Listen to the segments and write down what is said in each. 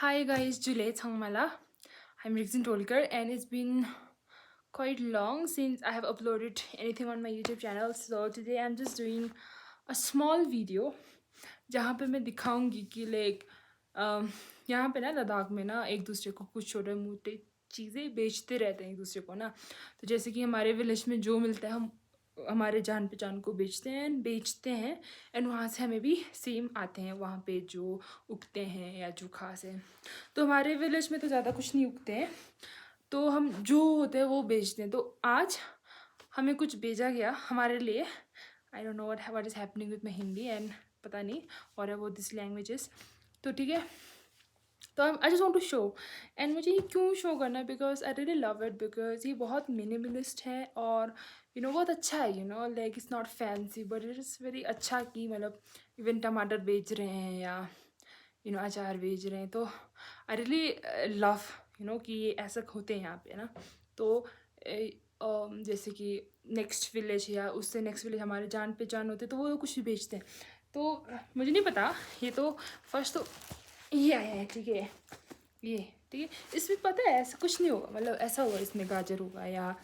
Hi guys, Juliet Sangmala. I'm Rixin Tolkar and it's been quite long since I have uploaded anything on my YouTube channel. So today I'm just doing a small video जहाँ पे मैं दिखाऊंगी कि यहाँ पे ना लद्दाख में ना एक दूसरे को कुछ छोटे मोटे चीज़ें बेचते रहते हैं एक दूसरे को ना। तो जैसे कि हमारे विलेज में जो मिलता है हम हमारे जान पहचान को बेचते हैं एंड वहाँ से हमें भी सेम आते हैं वहाँ पे जो उगते हैं या जो खास है। तो हमारे विलेज में तो ज़्यादा कुछ नहीं उगते हैं, तो हम जो होते हैं वो बेचते हैं। तो आज हमें कुछ भेजा गया हमारे लिए। आई don't know what is happening with my Hindi and पता नहीं और वो दिस लैंग्वेजेस। तो ठीक है, तो I just want to show. And मुझे ये क्यों शो करना है, because I really love it, because ये बहुत मिनिमलिस्ट है और बहुत अच्छा है। Like it's not fancy but it is very अच्छा कि मतलब इवन टमाटर बेच रहे हैं या अचार बेच रहे हैं। तो आई रियली लव कि ये ऐसा होते हैं यहाँ पे ना। तो जैसे कि नेक्स्ट विलेज या उससे नेक्स्ट विलेज हमारे जान पहचान होते तो वो कुछ भी बेचते हैं। तो मुझे नहीं पता, ये तो फर्स्ट तो ये आया है, ठीक है, ये ठीक है। इसमें पता है ऐसा कुछ नहीं होगा, मतलब ऐसा होगा इसमें गाजर होगा या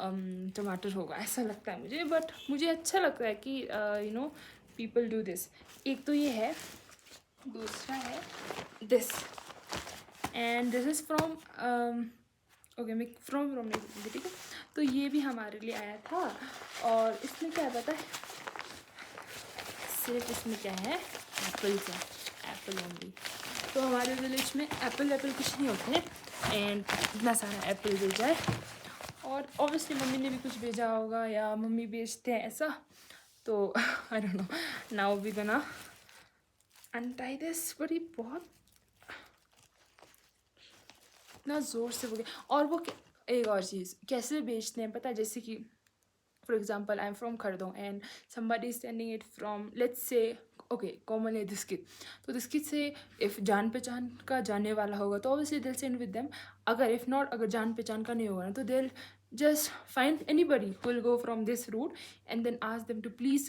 टमाटर होगा ऐसा लगता है मुझे, बट मुझे अच्छा लगता है कि पीपल डू दिस। एक तो ये है, दूसरा है this and this is from okay मैं फ्रॉम नहीं बोलूँगी, ठीक है। तो ये भी हमारे लिए आया था और इसमें क्या पता है, सिर्फ इसमें क्या है, एप्पल्स है, एप्पल ओनली। तो हमारे विलेज में एप्पल कुछ नहीं होते हैं एंड इतना सारा एप्पल भेजा है। और ऑब्वियसली मम्मी ने भी कुछ भेजा होगा या मम्मी बेचते हैं ऐसा। तो I don't know, now we gonna untie this. But ये बहुत इतना ज़ोर से बोले। और वो एक और चीज़ कैसे बेचते हैं पता है, जैसे कि for example I am from खरदों and somebody is sending it from let's say okay common है दिस्कित। तो दिस्कित से इफ़ जान पहचान का जाने वाला होगा तो ऑब्वियसली दिल सेंड विद देम। अगर इफ़ नॉट, अगर जान पहचान का नहीं होगा ना तो दिल just find anybody who will go from this route and then ask them to please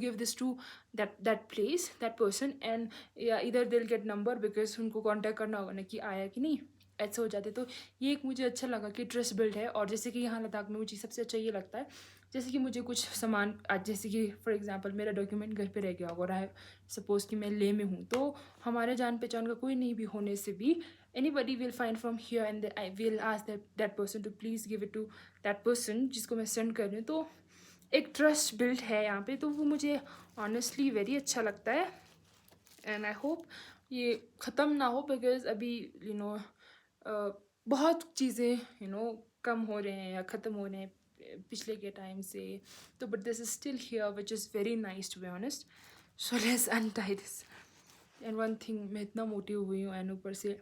give this to that place, that person, and yeah, either they'll get number because उनको contact करना होगा ना कि आया कि नहीं, ऐसे हो जाते। तो ये एक मुझे अच्छा लगा कि ट्रस्ट बिल्ड है। और जैसे कि यहाँ लद्दाख में मुझे सबसे अच्छा ये लगता है, जैसे कि मुझे कुछ सामान आज, जैसे कि फॉर एग्जांपल मेरा डॉक्यूमेंट घर पे रह गया होगा और आई सपोज कि मैं ले में हूँ, तो हमारे जान पहचान का कोई नहीं भी होने से भी anybody will find from here and I will ask that person to please give it to that person जिसको मैं सेंड कर रही हूँ। तो एक ट्रस्ट बिल्ड है यहाँ पे, तो वो मुझे ऑनेस्टली वेरी अच्छा लगता है। एंड आई होप ये ख़त्म ना हो, बिकॉज अभी बहुत चीज़ें कम हो रहे हैं या ख़त्म हो रहे हैं पिछले के टाइम से। तो but this is still here which is very nice to be honest. So let's untie this. And one thing, मैं इतना मोटी हुई हूँ एंड ऊपर से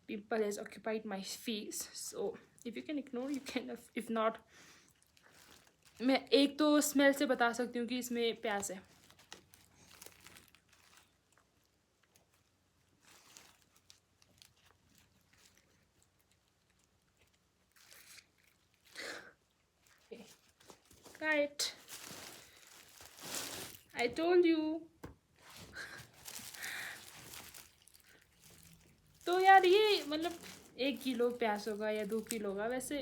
pimple has occupied my face, so if you can ignore you can, if not मैं एक तो स्मेल से बता सकती हूँ कि इसमें प्याज है। Right, I told you। तो यार ये मतलब 1 किलो प्याज होगा या 2 किलो होगा, वैसे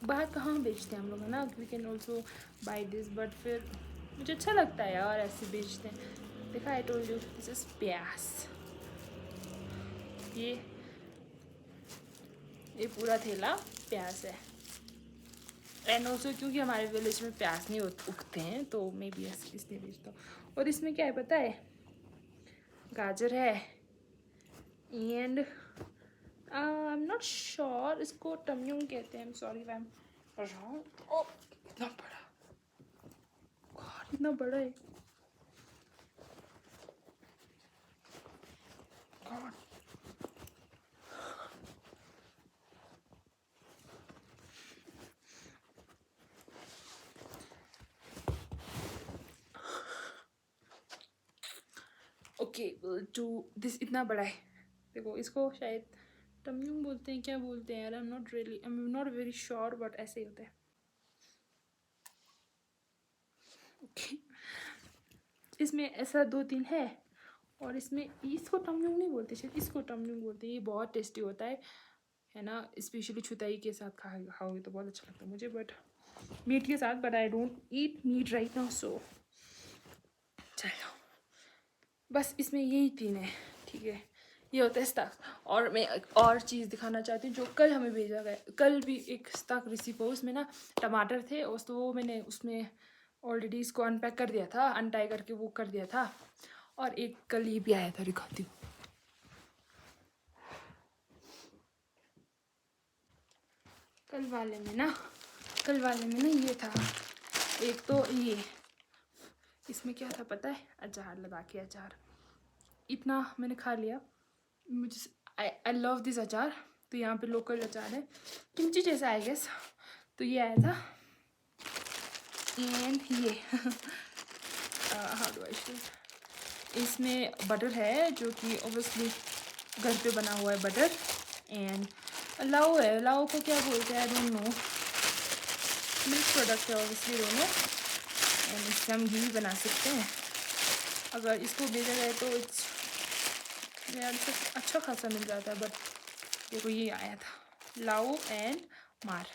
बाहर कहाँ बेचते हैं हम लोग, है ना। We can also buy this, but फिर मुझे अच्छा लगता है यार ऐसे बेचते हैं। देखा, I told you this is प्याज। ये पूरा थैला प्याज है। एंड ऑल्सो क्योंकि हमारे विलेज में प्याज नहीं उगते हैं तो मे बी इसलिए बेचता हूँ। और इसमें क्या है पता है, गाजर है and I am not sure इसको टम्यूंग कहते हैं। I am sorry I am wrong. ओ इतना बड़ा, गॉड इतना बड़ा है, गॉड। ओके टू दिस इतना बड़ा है, देखो इसको शायद टम्यूंग बोलते हैं, क्या बोलते हैं यार, आई am not very sure, but ऐसे ही होता है। ओके इसमें ऐसा 2-3 है और इसमें इसको टमयंग नहीं बोलते, शायद इसको टमयंग बोलते हैं। ये बहुत टेस्टी होता है ना, स्पेशली छुताई के साथ खाओगे तो बहुत अच्छा लगता है मुझे, बट मीट के साथ, but I don't eat meat right now, so चलो बस इसमें यही 3 है, ठीक है। ये होता है स्टक। और मैं एक और चीज़ दिखाना चाहती हूँ जो कल हमें भेजा गया, कल भी एक स्टक रिसीव हो, उसमें ना टमाटर थे, उस तो वो मैंने उसमें ऑलरेडी इसको अनपैक कर दिया था, अनटाई करके वो कर दिया था। और एक कल ये भी आया था, दिखाती हूँ। कल वाले में ना ये था, एक तो ये, इसमें क्या था पता है, अचार लगा के अचार, इतना मैंने खा लिया। मुझे आई लव दिस अचार। तो यहाँ पे लोकल अचार है, किमची जैसा आई गेस। तो ये आया था, एंड ये हाउ डू आई शो, इसमें बटर है जो कि ऑब्वियसली घर पे बना हुआ है बटर, एंड लाओ है, लाओ को क्या बोलते हैं आई डोंट नो, मिल्क प्रोडक्ट है ऑब्वियसली दोनों, एंड इससे हम घी भी बना सकते हैं अगर इसको भेजा जाए तो। यार अच्छा खासा मिल जाता है, बट देखो ये आया था लाओ एंड मार।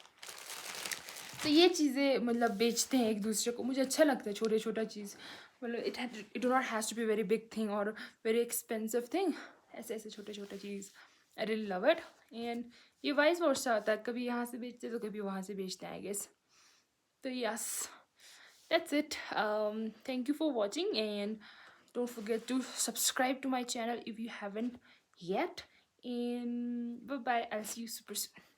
तो ये चीज़ें मतलब बेचते हैं एक दूसरे को, मुझे अच्छा लगता है छोटे छोटा चीज़, मतलब it do not has to be very big thing और वेरी एक्सपेंसिव थिंग, ऐसे ऐसे छोटे छोटे चीज़, I really love it. And ये वाइस वर्सा होता है, कभी यहाँ से बेचते तो कभी वहाँ से बेचते हैं आई गेस। तो yes, that's it. Thank you for watching, and don't forget to subscribe to my channel if you haven't yet, and bye bye, I'll see you super soon.